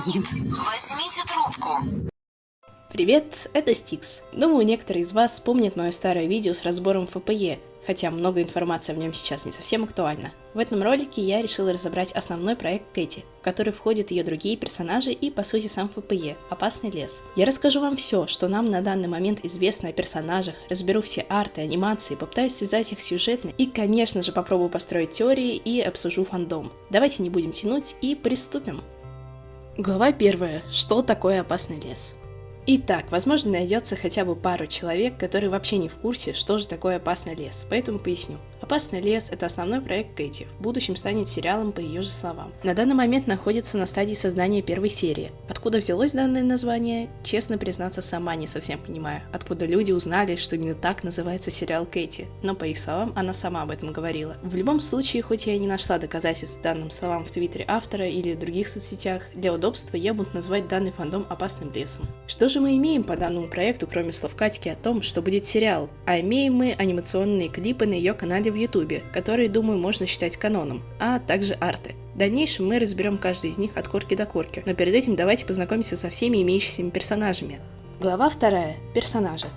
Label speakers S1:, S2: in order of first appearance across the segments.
S1: звонит. Возьмите трубку.
S2: Привет, это Стикс. Думаю, некоторые из вас помнят мое старое видео с разбором ФПЕ, хотя много информации в нем сейчас не совсем актуальна. В этом ролике я решила разобрать основной проект Кэти, в который входят ее другие персонажи и, по сути, сам ФПЕ – Опасный лес. Я расскажу вам все, что нам на данный момент известно о персонажах, разберу все арты, анимации, попытаюсь связать их сюжетно и, конечно же, попробую построить теории и обсужу фандом. Давайте не будем тянуть и приступим. Глава 1. Что такое Опасный лес? Итак, возможно, найдется хотя бы пару человек, которые вообще не в курсе, что же такое Опасный лес, поэтому поясню. Опасный лес – это основной проект Кэти, в будущем станет сериалом по ее же словам. На данный момент находится на стадии создания первой серии. Откуда взялось данное название, честно признаться, сама не совсем понимаю. Откуда люди узнали, что именно так называется сериал Кэти, но по их словам, она сама об этом говорила. В любом случае, хоть я и не нашла доказательств данным словам в твиттере автора или других соцсетях, для удобства я буду назвать данный фандом Опасным лесом. Что же мы имеем по данному проекту, кроме слов Катьки о том, что будет сериал? А имеем мы анимационные клипы на ее канале в Ютубе, которые, думаю, можно считать каноном, а также арты. В дальнейшем мы разберем каждый из них от корки до корки, но перед этим давайте познакомимся со всеми имеющимися персонажами. Глава 2. Персонажи.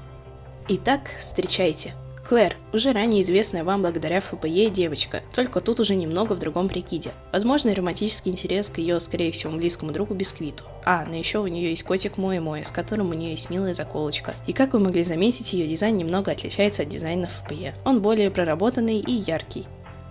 S2: Итак, встречайте. Клэр, уже ранее известная вам благодаря ФПЕ девочка, только тут уже немного в другом прикиде. Возможно, романтический интерес к ее, скорее всего, близкому другу Бисквиту. Но еще у нее есть котик Мои-Мои, с которым у нее есть милая заколочка. И как вы могли заметить, ее дизайн немного отличается от дизайна ФПЕ. Он более проработанный и яркий.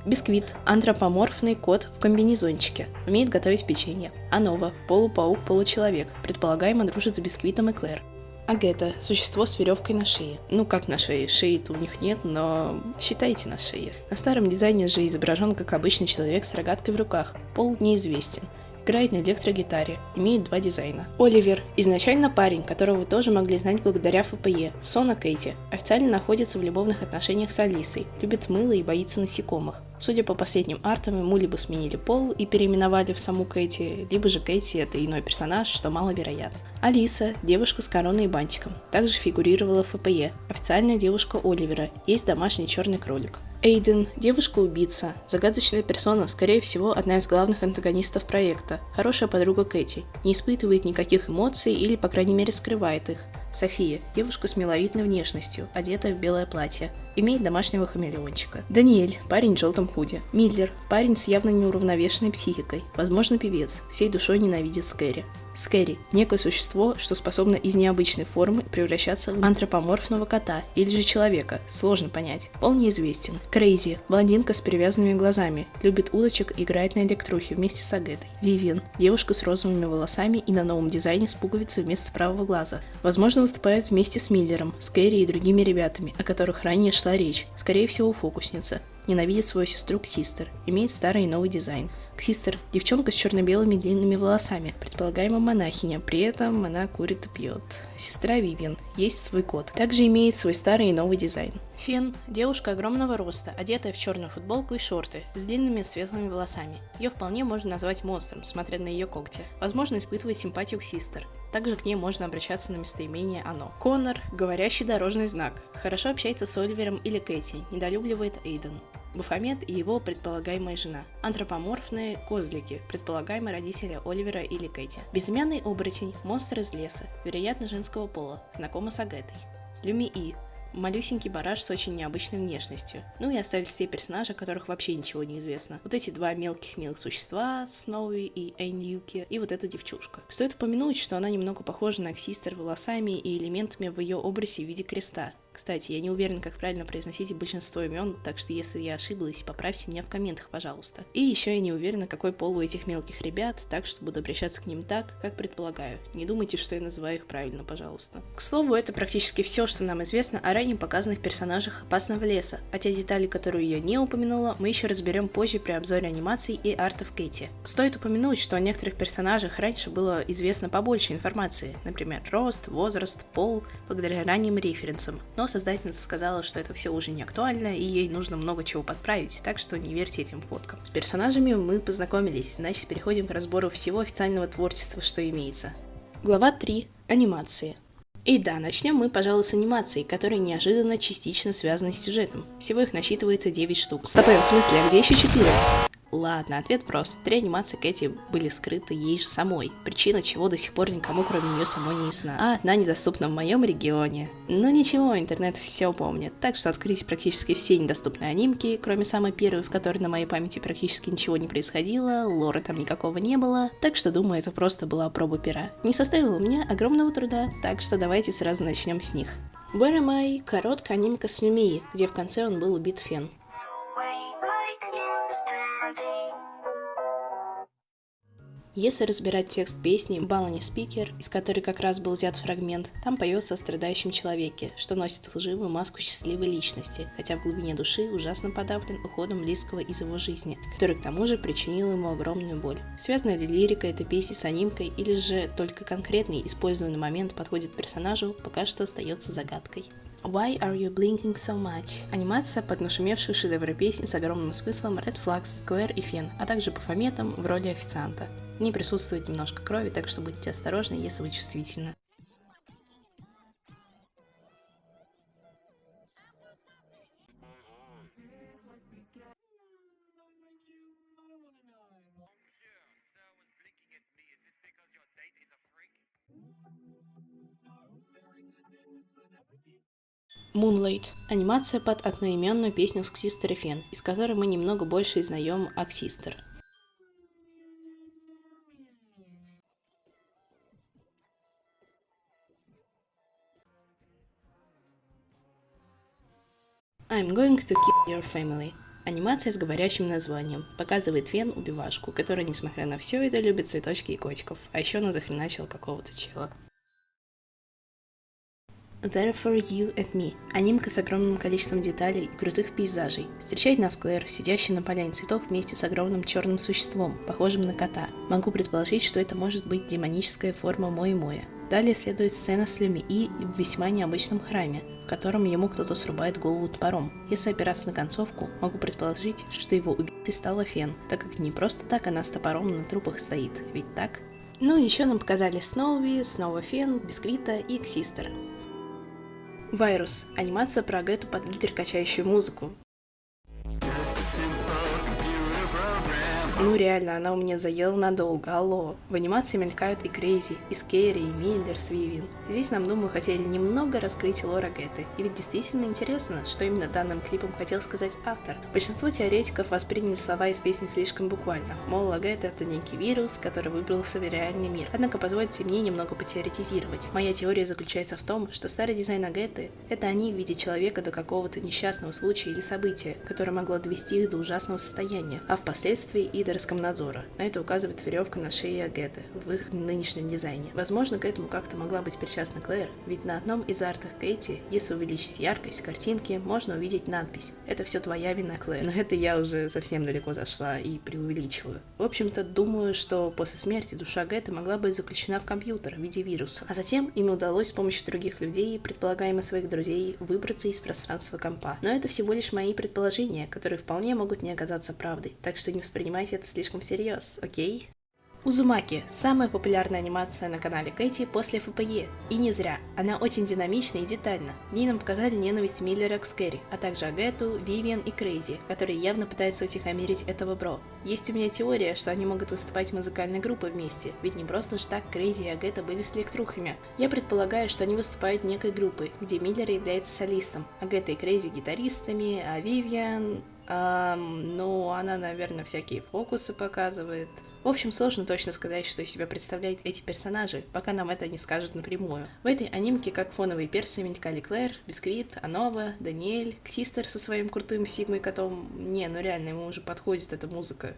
S2: Бисквит – антропоморфный кот в комбинезончике, умеет готовить печенье. Анова – полупаук-получеловек, предполагаемо дружит с Бисквитом и Клэр. Агета – существо с веревкой на шее. Ну как на шее, шеи-то у них нет, но считайте на шее. На старом дизайне же изображен как обычный человек с рогаткой в руках, пол неизвестен. Играет на электрогитаре, имеет 2 дизайна. Оливер – изначально парень, которого вы тоже могли знать благодаря ФПЕ, Сона Кэти. Официально находится в любовных отношениях с Алисой, любит мыло и боится насекомых. Судя по последним артам, ему либо сменили пол и переименовали в саму Кэти, либо же Кэти – это иной персонаж, что маловероятно. Алиса – девушка с короной и бантиком, также фигурировала в ФПЕ. Официальная девушка Оливера, есть домашний черный кролик. Эйден – девушка-убийца, загадочная персона, скорее всего, одна из главных антагонистов проекта, хорошая подруга Кэти, не испытывает никаких эмоций или, по крайней мере, скрывает их. София – девушка с миловидной внешностью, одетая в белое платье, имеет домашнего хамелеончика. Даниэль – парень в желтом худи. Миллер – парень с явно неуравновешенной психикой, возможно, певец, всей душой ненавидит Скэри. Скэри – некое существо, что способно из необычной формы превращаться в антропоморфного кота или же человека, сложно понять, пол неизвестен. Крейзи – блондинка с перевязанными глазами, любит удочек и играет на электрухе вместе с Агатой. Вивиан – девушка с розовыми волосами и на новом дизайне с пуговицей вместо правого глаза. Возможно, выступает вместе с Миллером, Скэри и другими ребятами, о которых ранее шла речь, скорее всего, фокусница. Ненавидит свою сестру Ксистер, имеет старый и новый дизайн. Ксистер – девчонка с черно-белыми длинными волосами, предполагаемо монахиня, при этом она курит и пьет. Сестра Вивиан, есть свой кот, также имеет свой старый и новый дизайн. Фен – девушка огромного роста, одетая в черную футболку и шорты, с длинными светлыми волосами. Ее вполне можно назвать монстром, смотря на ее когти. Возможно, испытывает симпатию к Систер. Также к ней можно обращаться на местоимение «оно». Коннор – говорящий дорожный знак, хорошо общается с Оливером или Кэти, недолюбливает Эйден. Бафомет и его предполагаемая жена. Антропоморфные козлики, предполагаемые родители Оливера или Кэти. Безымянный оборотень, монстр из леса, вероятно женского пола, знакома с Агатой. Люми-И. Малюсенький бараш с очень необычной внешностью. Ну и остались все персонажи, о которых вообще ничего не известно. Вот эти 2 мелких существа, Сноуи и Эйньюки, и вот эта девчушка. Стоит упомянуть, что она немного похожа на Ксистер волосами и элементами в ее образе в виде креста. Кстати, я не уверен, как правильно произносить большинство имен, так что если я ошиблась, поправьте меня в комментах, пожалуйста. И еще я не уверена, какой пол у этих мелких ребят, так что буду обращаться к ним так, как предполагаю. Не думайте, что я называю их правильно, пожалуйста. К слову, это практически все, что нам известно о ранее показанных персонажах Опасного леса, а те детали, которые я не упомянула, мы еще разберем позже при обзоре анимаций и артов Кэти. Стоит упомянуть, что о некоторых персонажах раньше было известно побольше информации, например, рост, возраст, пол, благодаря ранним референсам, но создательница сказала, что это все уже не актуально и ей нужно много чего подправить, так что не верьте этим фоткам. С персонажами мы познакомились, значит переходим к разбору всего официального творчества, что имеется. Глава 3. Анимации. И да, начнем мы, пожалуй, с анимации, которые неожиданно частично связаны с сюжетом. Всего их насчитывается 9 штук. Стоп, в смысле, а где еще 4? Ладно, ответ прост. 3 анимации Кэти были скрыты ей же самой, причина чего до сих пор никому кроме нее самой не ясна, а одна недоступна в моем регионе. Но ничего, интернет все помнит, так что открыть практически все недоступные анимки, кроме самой первой, в которой на моей памяти практически ничего не происходило, лора там никакого не было, так что думаю, это просто была проба пера. Не составило у меня огромного труда, так что давайте сразу начнем с них. Where Am I? Короткая анимка с Люмии, где в конце он был убит Фен. Если разбирать текст песни «Балани Спикер», из которой как раз был взят фрагмент, там поется о страдающем человеке, что носит лживую маску счастливой личности, хотя в глубине души ужасно подавлен уходом близкого из его жизни, который к тому же причинил ему огромную боль. Связана ли лирика этой песни с анимкой, или же только конкретный использованный момент подходит персонажу, пока что остается загадкой. Why Are You Blinking So Much? Анимация под нашумевшую шедевры песни с огромным смыслом Red Flags, Клэр и Фен, а также по фаметам в роли официанта. В ней присутствует немножко крови, так что будьте осторожны, если вы чувствительны. Moonlight. Анимация под одноименную песню с Xsister и Фен, из которой мы немного больше узнаем о Xsister. I'm going to kill your family. Анимация с говорящим названием. Показывает Фен убивашку, которая, несмотря на все это, любит цветочки и котиков, а еще она захреначила какого-то чела. There for you and me. Анимка с огромным количеством деталей и крутых пейзажей. Встречает нас Клэр, сидящая на поляне цветов вместе с огромным черным существом, похожим на кота. Могу предположить, что это может быть демоническая форма Моя. Далее следует сцена с Люмии в весьма необычном храме, в котором ему кто-то срубает голову топором. Если опираться на концовку, могу предположить, что его убийцей стала Фен, так как не просто так она с топором на трупах стоит, ведь так? Ну и еще нам показали Сноуи, снова Фен, Бисквита и Xsister. Вирус. Анимация про Агету под гиперкачающую музыку. Ну реально, она у меня заела надолго, алло. В анимации мелькают и Крейзи, и Скэри, и Миллер с Вивиан. Здесь нам, думаю, хотели немного раскрыть лор Агеты. И ведь действительно интересно, что именно данным клипом хотел сказать автор. Большинство теоретиков восприняли слова из песни слишком буквально. Мол, Агета это некий вирус, который выбрался в реальный мир. Однако позвольте мне немного потеоретизировать. Моя теория заключается в том, что старый дизайн Агеты — это они в виде человека до какого-то несчастного случая или события, которое могло довести их до ужасного состояния, а впоследствии и до Роскомнадзора. На это указывает веревка на шее Агеты в их нынешнем дизайне. Возможно, к этому как-то могла быть причастна Клэр, ведь на одном из артах Кэти, если увеличить яркость картинки, можно увидеть надпись «Это все твоя вина, Клэр». Но это я уже совсем далеко зашла и преувеличиваю. В общем-то, думаю, что после смерти душа Агеты могла быть заключена в компьютер в виде вируса, а затем им удалось с помощью других людей, предполагаемо своих друзей, выбраться из пространства компа. Но это всего лишь мои предположения, которые вполне могут не оказаться правдой, так что не воспринимайте это слишком всерьез, окей? Узумаки – самая популярная анимация на канале Кэти после ФПЕ. И не зря, она очень динамична и детальна. В ней нам показали ненависть Миллера к Скэри, а также Агету, Вивиан и Крейзи, которые явно пытаются утихомирить этого бро. Есть у меня теория, что они могут выступать музыкальной группой вместе, ведь не просто ж так Крейзи и Агета были слегтрухами. Я предполагаю, что они выступают некой группой, где Миллер является солистом, Агета и Крейзи гитаристами, а Вивиан... ну, она, наверное, всякие фокусы показывает. В общем, сложно точно сказать, что из себя представляют эти персонажи, пока нам это не скажут напрямую. В этой анимке как фоновые персы мелькали Клэр, Бисквит, Анова, Даниэль, Xsister со своим крутым Сигмой котом. Не, ну реально, ему уже подходит эта музыка.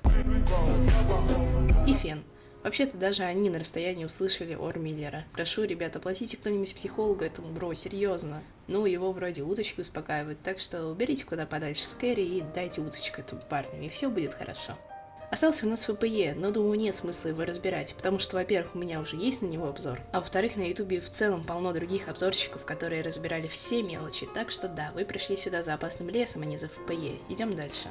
S2: И Фен. Вообще-то даже они на расстоянии услышали ор Миллера. Прошу, ребята, платите кто-нибудь психологу этому бро, серьезно. Ну, его вроде уточки успокаивают, так что уберите куда подальше Скэри и дайте уточку этому парню, и все будет хорошо. Остался у нас ФПЕ, но думаю, нет смысла его разбирать, потому что, во-первых, у меня уже есть на него обзор, а во-вторых, на ютубе в целом полно других обзорщиков, которые разбирали все мелочи, так что да, вы пришли сюда за опасным лесом, а не за ФПЕ. Идем дальше.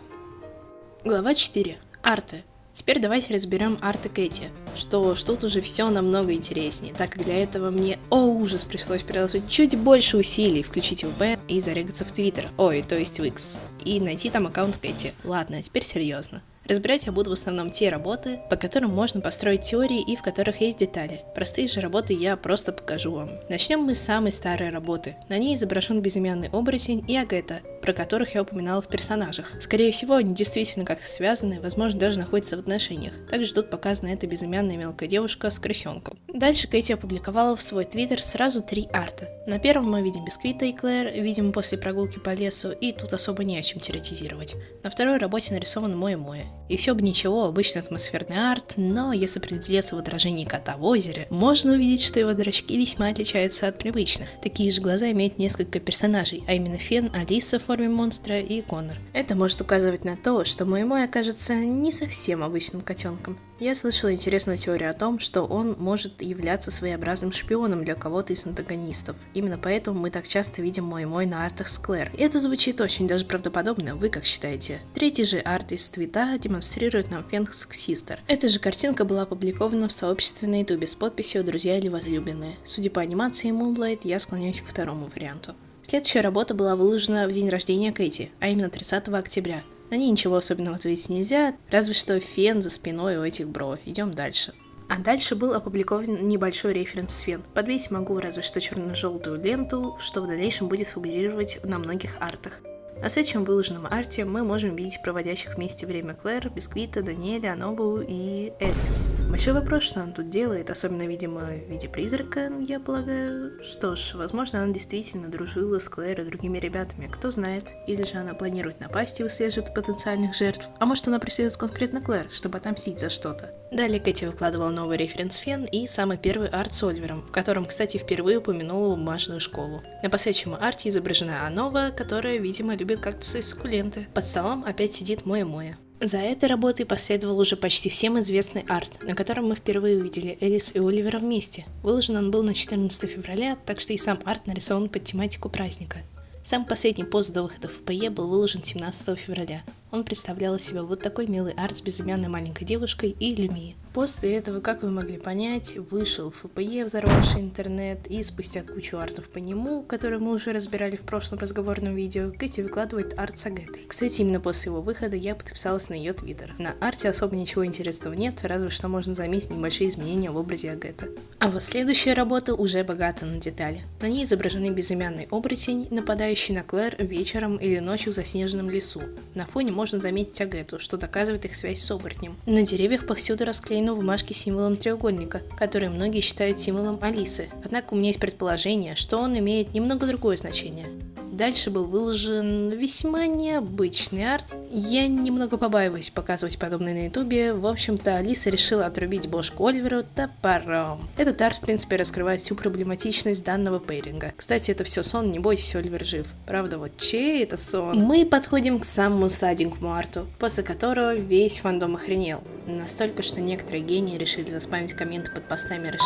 S2: Глава 4. Арты. Теперь давайте разберем арты Кэти, что тут уже все намного интереснее, так как для этого мне, ужас, пришлось приложить чуть больше усилий, включить VPN и зарегаться в Твиттер, то есть в X, и найти там аккаунт Кэти. Ладно, теперь серьезно. Разбирать я буду в основном те работы, по которым можно построить теории и в которых есть детали. Простые же работы я просто покажу вам. Начнем мы с самой старой работы. На ней изображен безымянный оборотень и Агата, про которых я упоминала в персонажах. Скорее всего, они действительно как-то связаны, возможно, даже находятся в отношениях. Также тут показана эта безымянная мелкая девушка с крысенком. Дальше Кэти опубликовала в свой твиттер сразу 3 арта. На первом мы видим Бисквита и Клэр, видимо, после прогулки по лесу, и тут особо не о чем теоретизировать. На второй работе нарисован Моя-Моя. И все бы ничего, обычный атмосферный арт, но если приглядеться в отражении кота в озере, можно увидеть, что его зрачки весьма отличаются от привычных. Такие же глаза имеют несколько персонажей, а именно Фен, Алиса в форме монстра и Коннор. Это может указывать на то, что Моя-Моя окажется не совсем обычным котенком. Я слышала интересную теорию о том, что он может являться своеобразным шпионом для кого-то из антагонистов. Именно поэтому мы так часто видим Мой-Мой на артах с Клэр. И это звучит очень даже правдоподобно, вы как считаете? Третий же арт из твита демонстрирует нам Фэнкс Систер. Эта же картинка была опубликована в сообществе на ютубе с подписью «Друзья или возлюбленные». Судя по анимации Moonlight, я склоняюсь к второму варианту. Следующая работа была выложена в день рождения Кэти, а именно 30 октября. На ней ничего особенного ответить нельзя, разве что Фен за спиной у этих бро. Идем дальше. А дальше был опубликован небольшой референс с Фен. Подвесить могу разве что черно-желтую ленту, что в дальнейшем будет фигурировать на многих артах. На следующем выложенном арте мы можем видеть проводящих вместе время Клэр, Бисквита, Даниэля, Анобу и Элис. Большой вопрос, что она тут делает, особенно, видимо, в виде призрака, я полагаю. Что ж, возможно, она действительно дружила с Клэр и другими ребятами, кто знает. Или же она планирует напасть и выслеживает потенциальных жертв. А может, она преследует конкретно Клэр, чтобы отомстить за что-то. Далее Кэти выкладывала новый референс Фен и самый первый арт с Оливером, в котором, кстати, впервые упомянула бумажную школу. На последующем арте изображена Анова, которая, видимо, любит кактусы и суккуленты. Под столом опять сидит Моя-Моя. За этой работой последовал уже почти всем известный арт, на котором мы впервые увидели Элис и Оливера вместе. Выложен он был на 14 февраля, так что и сам арт нарисован под тематику праздника. Сам последний пост до выхода в ФПЕ был выложен 17 февраля. Он представлял из себя вот такой милый арт с безымянной маленькой девушкой и Люмией. После этого, как вы могли понять, вышел ФПЕ, взорвавший интернет, и спустя кучу артов по нему, которые мы уже разбирали в прошлом разговорном видео, Кэти выкладывает арт с Агатой. Кстати, именно после его выхода я подписалась на ее твиттер. На арте особо ничего интересного нет, разве что можно заметить небольшие изменения в образе Агаты. А вот следующая работа уже богата на детали. На ней изображены безымянный оборотень, нападающий на Клэр вечером или ночью в заснеженном лесу. На фоне можно заметить Агату, что доказывает их связь с оборотнем. На деревьях повсюду расклеены бумажки с символом треугольника, который многие считают символом Алисы. Однако у меня есть предположение, что он имеет немного другое значение. Дальше был выложен весьма необычный арт. Я немного побаиваюсь показывать подобное на ютубе. В общем-то, Алиса решила отрубить бошку Оливеру топором. Этот арт, в принципе, раскрывает всю проблематичность данного пейринга. Кстати, это все сон, не бойтесь, Оливер жив. Правда, вот чей это сон? Мы подходим к самому сладенькому арту, после которого весь фандом охренел. Настолько, что некоторые гении решили заспамить комменты под постами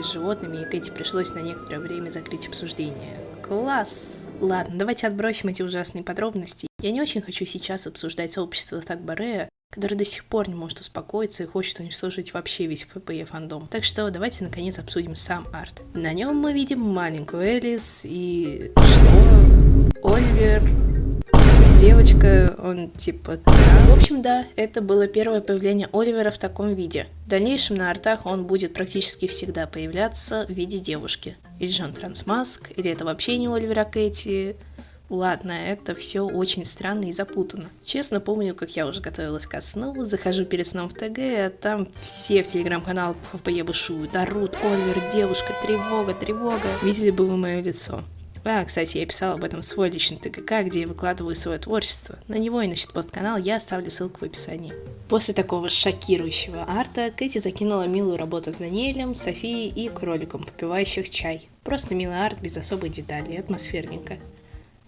S2: с животными, и Кэти пришлось на некоторое время закрыть обсуждение. Класс! Ладно, давайте отбросим эти ужасные подробности. Я не очень хочу сейчас обсуждать сообщество Тагбарея, который до сих пор не может успокоиться и хочет уничтожить вообще весь ФПЕ фандом. Так что давайте наконец обсудим сам арт. На нем мы видим маленькую Элис и... Что? Оливер... Девочка, он типа... Да. В общем, да, это было первое появление Оливера в таком виде. В дальнейшем на артах он будет практически всегда появляться в виде девушки. Или же он трансмаск, или это вообще не Оливер, а Кэти. Ладно, это все очень странно и запутанно. Честно помню, как я уже готовилась ко сну, захожу перед сном в ТГ, а там все в телеграм-канал по ФПЕ бушуют, орут: Оливер, девушка, тревога, тревога. Видели бы вы мое лицо. Кстати, я писала об этом в свой личный ТГК, где я выкладываю свое творчество. На него и на щитпост-канал я оставлю ссылку в описании. После такого шокирующего арта Кэти закинула милую работу с Даниэлем, Софией и кроликом, попивающих чай. Просто милый арт без особой детали, атмосферненько.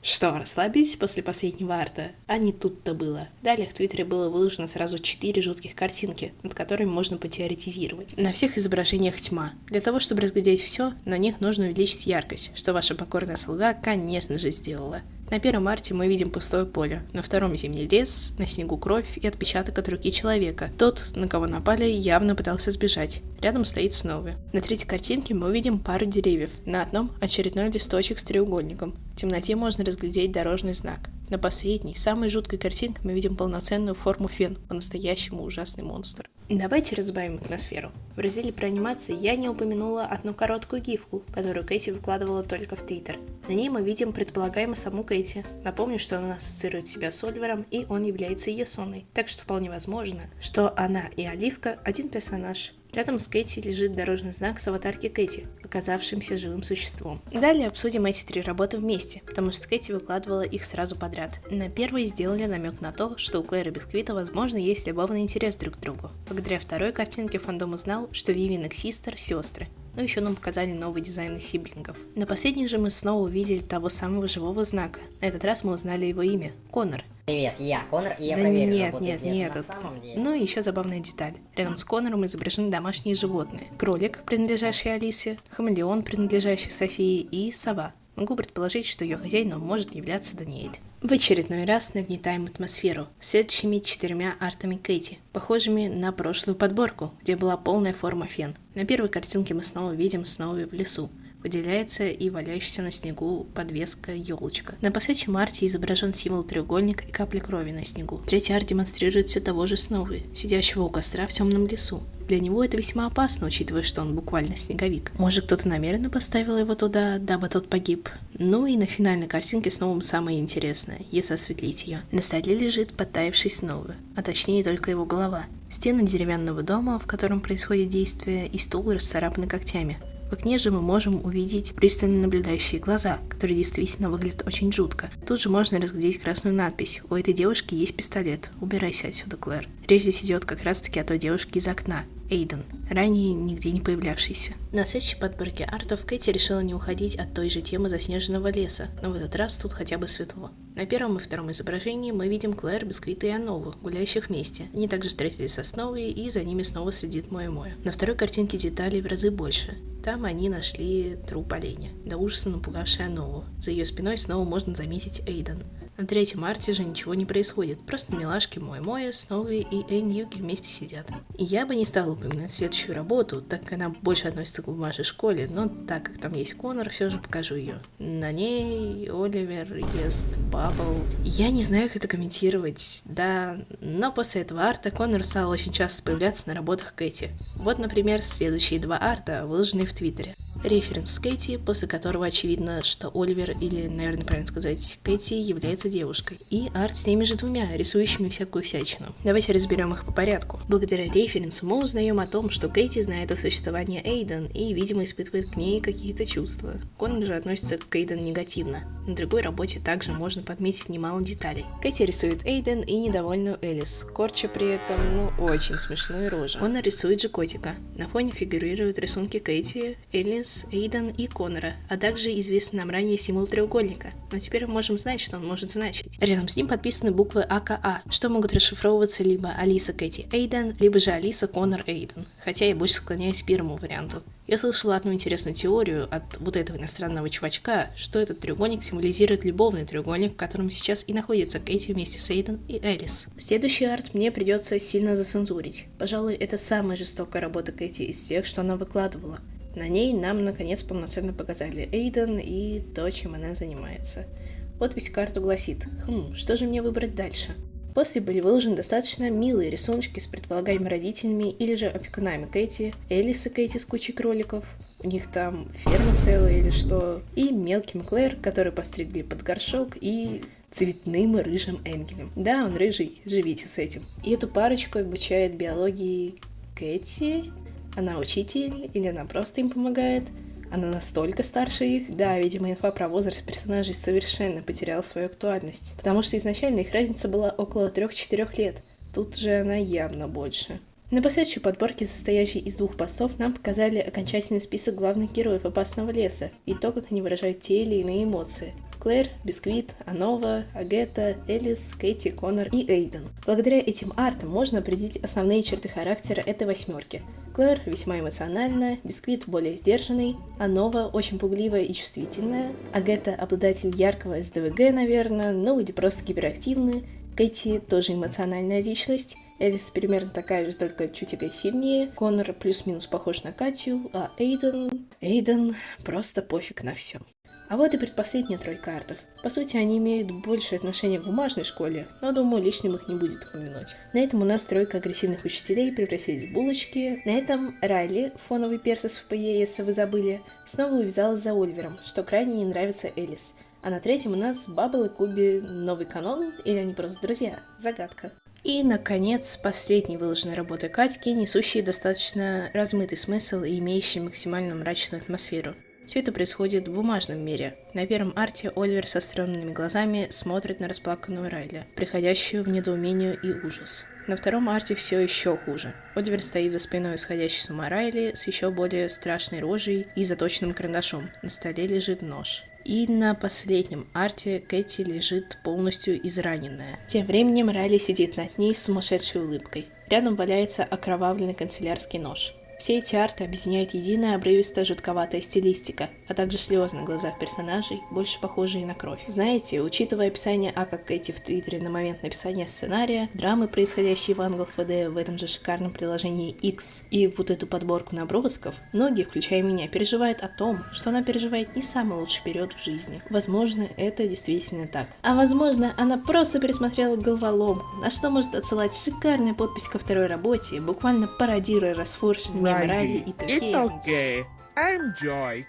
S2: Что, расслабились после последнего арта? А не тут-то было. Далее в Твиттере было выложено сразу 4 жутких картинки, над которыми можно потеоретизировать. На всех изображениях тьма. Для того, чтобы разглядеть все, на них нужно увеличить яркость, что ваша покорная слуга, конечно же, сделала. На первом арте мы видим пустое поле, на втором зимний лес, на снегу кровь и отпечаток от руки человека. Тот, на кого напали, явно пытался сбежать. Рядом стоит Сноуи. На третьей картинке мы увидим пару деревьев. На одном очередной листочек с треугольником. В темноте можно разглядеть дорожный знак. На последней, самой жуткой картинке мы видим полноценную форму фен, по-настоящему ужасный монстр. Давайте разбавим атмосферу. В разделе про анимации я не упомянула одну короткую гифку, которую Кэти выкладывала только в Твиттер. На ней мы видим предполагаемо саму Кэти. Напомню, что она ассоциирует себя с Оливером, и он является ее Соной. Так что вполне возможно, что она и Оливка один персонаж. Рядом с Кэти лежит дорожный знак с аватарки Кэти, оказавшимся живым существом. Далее обсудим эти три работы вместе, потому что Кэти выкладывала их сразу подряд. На первой сделали намек на то, что у Клэр и Бисквита, возможно, есть любовный интерес друг к другу. Благодаря второй картинке фандом узнал, что Вивиан и Систер – сестры. Но еще нам показали новый дизайн сиблингов. На последних же мы снова увидели того самого живого знака. На этот раз мы узнали его имя – Коннор.
S3: Привет, я Коннор, и я
S2: Да
S3: проверю,
S2: нет,
S3: работает ли
S2: нет,
S3: это на самом деле.
S2: Ну и еще забавная деталь. Рядом с Коннором изображены домашние животные. Кролик, принадлежащий Алисе, хамелеон, принадлежащий Софии, и сова. Могу предположить, что ее хозяином может являться Даниэль. В очередной раз нагнетаем атмосферу следующими 4 артами Кэти, похожими на прошлую подборку, где была полная форма фен. На первой картинке мы снова видим Сноуи в лесу. Выделяется и валяющаяся на снегу подвеска елочка. На последнем арте изображен символ треугольник и капли крови на снегу. Третий арт демонстрирует все того же Сноуи, сидящего у костра в темном лесу. Для него это весьма опасно, учитывая, что он буквально снеговик. Может, кто-то намеренно поставил его туда, дабы тот погиб. Ну и на финальной картинке снова самое интересное, если осветлить ее. На столе лежит подтаявший Сноуи, а точнее только его голова. Стены деревянного дома, в котором происходит действие, и стул расцарапаны когтями. В окне же мы можем увидеть пристально наблюдающие глаза, которые действительно выглядят очень жутко. Тут же можно разглядеть красную надпись: «У этой девушки есть пистолет. Убирайся отсюда, Клэр». Речь здесь идет как раз таки о той девушке из окна, Эйден, ранее нигде не появлявшийся. На следующей подборке артов Кэти решила не уходить от той же темы заснеженного леса, но в этот раз тут хотя бы светло. На первом и втором изображении мы видим Клэр, Бисквита и Аннову, гуляющих вместе. Они также встретились со Сноуи, и за ними снова следит Моя-Моя. На второй картинке деталей в разы больше. Там они нашли труп оленя, до ужаса напугавший Аннову. За ее спиной снова можно заметить Эйден. На третьем арте же ничего не происходит, просто милашки Моя-Моя, Сноуи и Эньюки вместе сидят. И я бы не стала упоминать следующую работу, так как она больше относится к бумажной школе, но так как там есть Коннор, все же покажу ее. На ней Оливер ест бабл. Я не знаю, как это комментировать, да, но после этого арта Коннор стал очень часто появляться на работах Кэти. Вот, например, следующие 2 арта, выложенные в Твиттере. Референс Кэти, после которого очевидно, что Оливер, или, наверное, правильно сказать, Кэти, является девушкой. И арт с теми же 2, рисующими всякую всячину. Давайте разберем их по порядку. Благодаря референсу мы узнаем о том, что Кэти знает о существовании Эйден и, видимо, испытывает к ней какие-то чувства. Коннор же относится к Эйден негативно. На другой работе также можно подметить немало деталей. Кэти рисует Эйден и недовольную Элис, корча при этом, очень смешную рожу. Коннор рисует же котика. На фоне фигурируют рисунки Кэти, Элис, Эйден и Коннора, а также известный нам ранее символ треугольника. Но теперь мы можем знать, что он может значить. Рядом с ним подписаны буквы АКА, что могут расшифровываться либо Алиса Кэти Эйден, либо же Алиса Коннор Эйден. Хотя я больше склоняюсь к первому варианту. Я слышала одну интересную теорию от вот этого иностранного чувачка, что этот треугольник символизирует любовный треугольник, в котором сейчас и находится Кэти вместе с Эйден и Элис. Следующий арт мне придется сильно зацензурить. Пожалуй, это самая жестокая работа Кэти из тех, что она выкладывала. На ней нам, наконец, полноценно показали Эйден и то, чем она занимается. Подпись к арту гласит: что же мне выбрать дальше? После были выложены достаточно милые рисуночки с предполагаемыми родителями или же опекунами Кэти, Элис и Кэти с кучей кроликов, у них там ферма целая или что, и мелким Клэр, который постригли под горшок, и цветным и рыжим Энгелем. Да, он рыжий, живите с этим. И эту парочку обучает биологии Кэти. Она учитель или она просто им помогает? Она настолько старше их? Да, видимо, инфа про возраст персонажей совершенно потеряла свою актуальность, потому что изначально их разница была около 3-4 лет. Тут же она явно больше. На последующей подборке, состоящей из 2 постов, нам показали окончательный список главных героев «Опасного леса» и то, как они выражают те или иные эмоции. Клэр, Бисквит, Аннова, Агета, Элис, Кэти, Коннор и Эйден. Благодаря этим артам можно определить основные черты характера этой 8. Клэр весьма эмоциональная, Бисквит более сдержанный, Аннова очень пугливая и чувствительная, Агета обладатель яркого СДВГ, наверное, или просто гиперактивный, Кэти тоже эмоциональная личность, Элис примерно такая же, только чуть агрессивнее. Коннор плюс-минус похож на Катю, а Эйден просто пофиг на все. А вот и предпоследняя тройка артов. По сути, они имеют большее отношение к бумажной школе, но, думаю, лишним их не будет упомянуть. На этом у нас тройка агрессивных учителей превратились в булочки. На этом Райли, фоновый перс из ФПЕ, если вы забыли, снова увязалась за Оливером, что крайне не нравится Элис. А на третьем у нас Баббл и Куби новый канон, или они просто друзья? Загадка. И, наконец, последней выложенной работой Катьки, несущей достаточно размытый смысл и имеющей максимально мрачную атмосферу. Все это происходит в бумажном мире. На первом арте Оливер со стрёмными глазами смотрит на расплаканную Райли, приходящую в недоумение и ужас. На втором арте все еще хуже. Оливер стоит за спиной исходящей с ума Райли с еще более страшной рожей и заточенным карандашом. На столе лежит нож. И на последнем арте Кэти лежит полностью израненная. Тем временем Райли сидит над ней с сумасшедшей улыбкой. Рядом валяется окровавленный канцелярский нож. Все эти арты объединяет единая обрывистая жутковатая стилистика, а также слезы на глазах персонажей, больше похожие на кровь. Знаете, учитывая описание Ака Кэти в Твиттере на момент написания сценария, драмы, происходящие в Англ ФД в этом же шикарном приложении X, и вот эту подборку набросков, многие, включая меня, переживают о том, что она переживает не самый лучший период в жизни. Возможно, это действительно так. А возможно, она просто пересмотрела головоломку, на что может отсылать шикарная подпись ко второй работе, буквально пародируя расфоршенные Райли и
S3: okay. I'm Joy.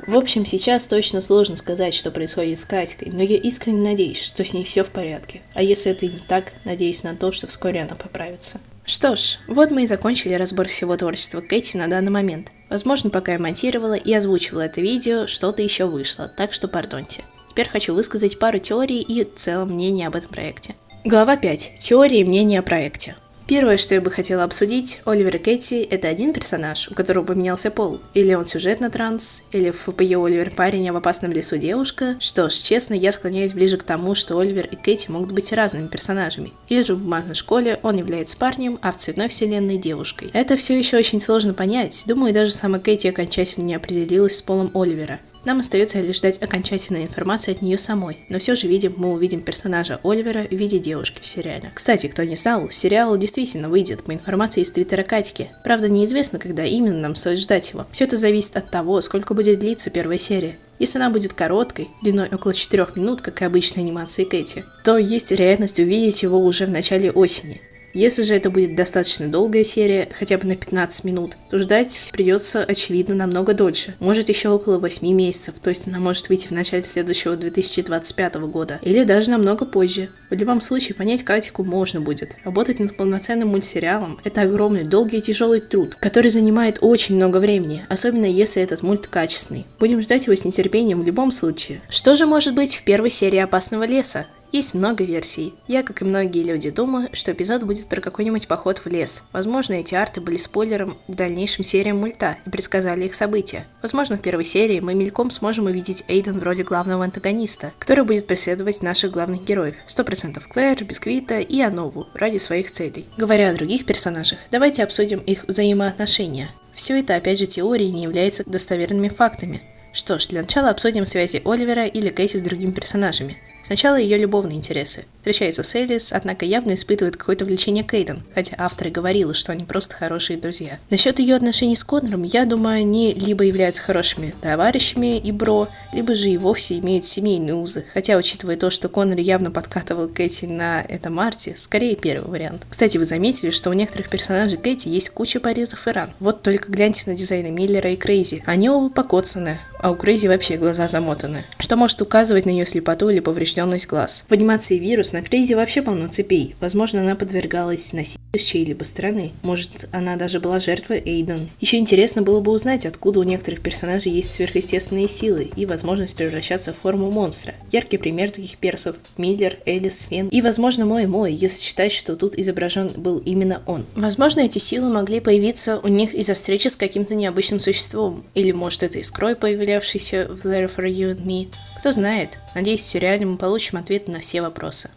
S2: В общем, сейчас точно сложно сказать, что происходит с Катькой, но я искренне надеюсь, что с ней все в порядке. А если это и не так, надеюсь на то, что вскоре она поправится. Что ж, вот мы и закончили разбор всего творчества Кэти на данный момент. Возможно, пока я монтировала и озвучивала это видео, что-то еще вышло, так что пардоньте. Теперь хочу высказать пару теорий и в целом мнение об этом проекте. Глава 5. Теории и мнения о проекте. Первое, что я бы хотела обсудить, Оливер и Кэти — это один персонаж, у которого поменялся пол. Или он сюжетно транс, или в ФПЕ Оливер парень, а в опасном лесу девушка. Что ж, честно, я склоняюсь ближе к тому, что Оливер и Кэти могут быть разными персонажами. Или же в бумажной школе он является парнем, а в цветной вселенной — девушкой. Это все еще очень сложно понять. Думаю, даже сама Кэти окончательно не определилась с полом Оливера. Нам остается лишь ждать окончательной информации от нее самой, но все же мы увидим персонажа Оливера в виде девушки в сериале. Кстати, кто не знал, сериал действительно выйдет по информации из твиттера Катьки. Правда, неизвестно, когда именно нам стоит ждать его. Все это зависит от того, сколько будет длиться первая серия. Если она будет короткой, длиной около 4 минут, как и обычной анимации Кэти, то есть вероятность увидеть его уже в начале осени. Если же это будет достаточно долгая серия, хотя бы на 15 минут, то ждать придется, очевидно, намного дольше. Может, еще около 8 месяцев, то есть она может выйти в начале следующего 2025 года, или даже намного позже. В любом случае, понять Катьку можно будет. Работать над полноценным мультсериалом – это огромный, долгий и тяжелый труд, который занимает очень много времени, особенно если этот мульт качественный. Будем ждать его с нетерпением в любом случае. Что же может быть в первой серии «Опасного леса»? Есть много версий. Я, как и многие люди, думаю, что эпизод будет про какой-нибудь поход в лес. Возможно, эти арты были спойлером дальнейшим сериям мульта и предсказали их события. Возможно, в первой серии мы мельком сможем увидеть Эйден в роли главного антагониста, который будет преследовать наших главных героев. 100% Клэр, Бисквита и Анову ради своих целей. Говоря о других персонажах, давайте обсудим их взаимоотношения. Все это, опять же, теории не являются достоверными фактами. Что ж, для начала обсудим связи Оливера или Кэти с другими персонажами. Сначала ее любовные интересы. Встречается с Элис, однако явно испытывает какое-то влечение к Эйден, хотя автор и говорила, что они просто хорошие друзья. Насчет ее отношений с Коннором, я думаю, они либо являются хорошими товарищами и бро, либо же и вовсе имеют семейные узы. Хотя, учитывая то, что Коннор явно подкатывал Кэти на этом арте, скорее первый вариант. Кстати, вы заметили, что у некоторых персонажей Кэти есть куча порезов и ран. Вот только гляньте на дизайны Миллера и Крейзи. Они оба покоцаны, а у Крейзи вообще глаза замотаны, что может указывать на ее слепоту или поврежденность глаз. В анимации «Вирус» на Крейзи вообще полно цепей. Возможно, она подвергалась насилию с чьей-либо стороны. Может, она даже была жертвой Эйден. Еще интересно было бы узнать, откуда у некоторых персонажей есть сверхъестественные силы и возможность превращаться в форму монстра. Яркий пример таких персов — Миллер, Элис, Фен и, возможно, мой, если считать, что тут изображен был именно он. Возможно, эти силы могли появиться у них из-за встречи с каким-то необычным существом. Или, может, это искрой, появлявшейся в There for You and Me. Кто знает. Надеюсь, в сериале мы получим ответы на все вопросы.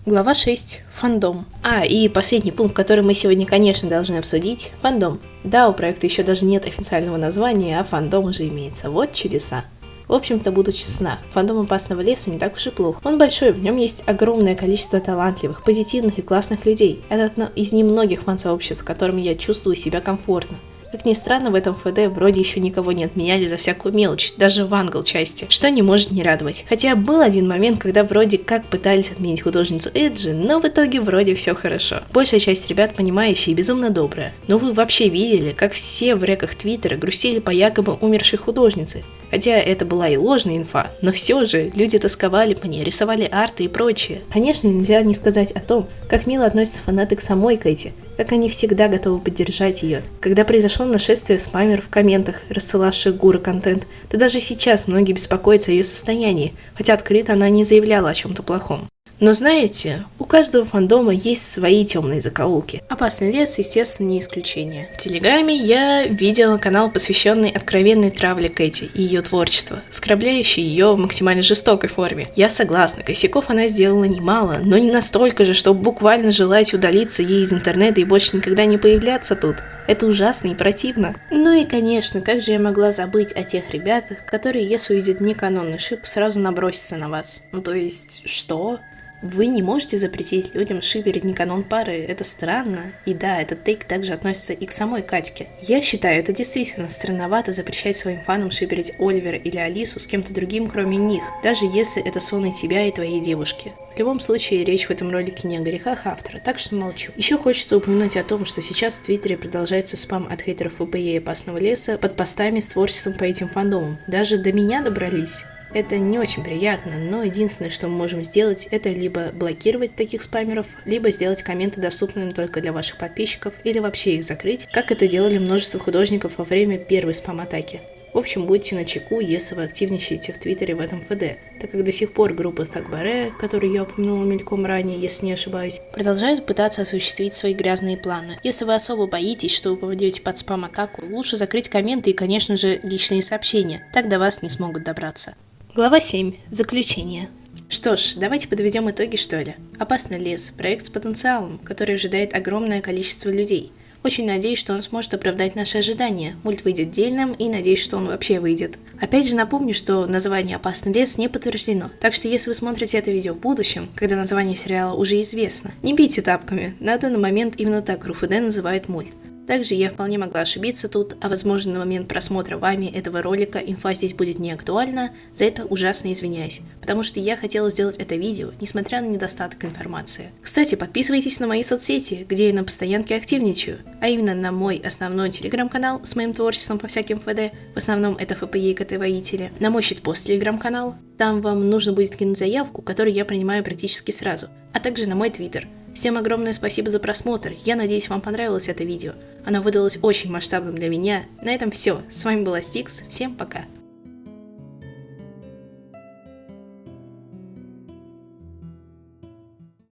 S2: Глава 6. Фандом. И последний пункт, который мы сегодня, конечно, должны обсудить. Фандом. Да, у проекта еще даже нет официального названия, а фандом уже имеется. Вот чудеса. В общем-то, буду честна, фандом «Опасного леса» не так уж и плох. Он большой, в нем есть огромное количество талантливых, позитивных и классных людей. Это одно из немногих фан-сообществ, в котором я чувствую себя комфортно. Как ни странно, в этом ФД вроде еще никого не отменяли за всякую мелочь, даже в англ части, что не может не радовать. Хотя был один момент, когда вроде как пытались отменить художницу Эджи, но в итоге вроде все хорошо. Большая часть ребят понимающие и безумно добрая. Но вы вообще видели, как все в реках Твиттера грустили по якобы умершей художнице? Хотя это была и ложная инфа, но все же люди тосковали по ней, рисовали арты и прочее. Конечно, нельзя не сказать о том, как мило относятся фанаты к самой Кэти, как они всегда готовы поддержать ее. Когда произошло нашествие спамеров в комментах, рассылавших Гуру контент, то даже сейчас многие беспокоятся о ее состоянии, хотя открыто она не заявляла о чем-то плохом. Но знаете, у каждого фандома есть свои темные закоулки. «Опасный лес», естественно, не исключение. В Телеграме я видела канал, посвященный откровенной травле Кэти и ее творчеству, оскорбляющий ее в максимально жестокой форме. Я согласна, косяков она сделала немало, но не настолько же, чтобы буквально желать удалиться ей из интернета и больше никогда не появляться тут. Это ужасно и противно. Ну и конечно, как же я могла забыть о тех ребятах, которые, если увидят неканонный шип, сразу набросятся на вас. Ну то есть, что? Вы не можете запретить людям шиперить неканон пары, это странно. И да, этот тейк также относится и к самой Катьке. Я считаю, это действительно странновато запрещать своим фанам шиперить Оливера или Алису с кем-то другим, кроме них, даже если это сон и тебя, и твоей девушки. В любом случае, речь в этом ролике не о грехах автора, так что молчу. Еще хочется упомянуть о том, что сейчас в Твиттере продолжается спам от хейтеров ФПЕ и «Опасного леса» под постами с творчеством по этим фандомам. Даже до меня добрались. Это не очень приятно, но единственное, что мы можем сделать, это либо блокировать таких спамеров, либо сделать комменты доступными только для ваших подписчиков, или вообще их закрыть, как это делали множество художников во время первой спам-атаки. В общем, будьте начеку, если вы активничаете в Твиттере в этом ФД, так как до сих пор группа Thugbaре, которую я упомянула мельком ранее, если не ошибаюсь, продолжают пытаться осуществить свои грязные планы. Если вы особо боитесь, что вы попадете под спам-атаку, лучше закрыть комменты и, конечно же, личные сообщения, так до вас не смогут добраться. Глава 7. Заключение. Что ж, давайте подведем итоги, что ли. «Опасный лес» – проект с потенциалом, который ожидает огромное количество людей. Очень надеюсь, что он сможет оправдать наши ожидания. Мульт выйдет дельным и надеюсь, что он вообще выйдет. Опять же напомню, что название «Опасный лес» не подтверждено. Так что если вы смотрите это видео в будущем, когда название сериала уже известно, не бейте тапками. На данный момент именно так РУФД называет мульт. Также я вполне могла ошибиться тут, а возможно на момент просмотра вами этого ролика инфа здесь будет не актуальна, за это ужасно извиняюсь, потому что я хотела сделать это видео, несмотря на недостаток информации. Кстати, подписывайтесь на мои соцсети, где я на постоянке активничаю, а именно на мой основной телеграм-канал с моим творчеством по всяким ФД, в основном это ФПЕ и КТ-воители, на мой щитпост телеграм-канал, там вам нужно будет кинуть заявку, которую я принимаю практически сразу, а также на мой твиттер. Всем огромное спасибо за просмотр, я надеюсь, вам понравилось это видео. Оно выдалось очень масштабным для меня. На этом все. С вами была Стикс, всем пока.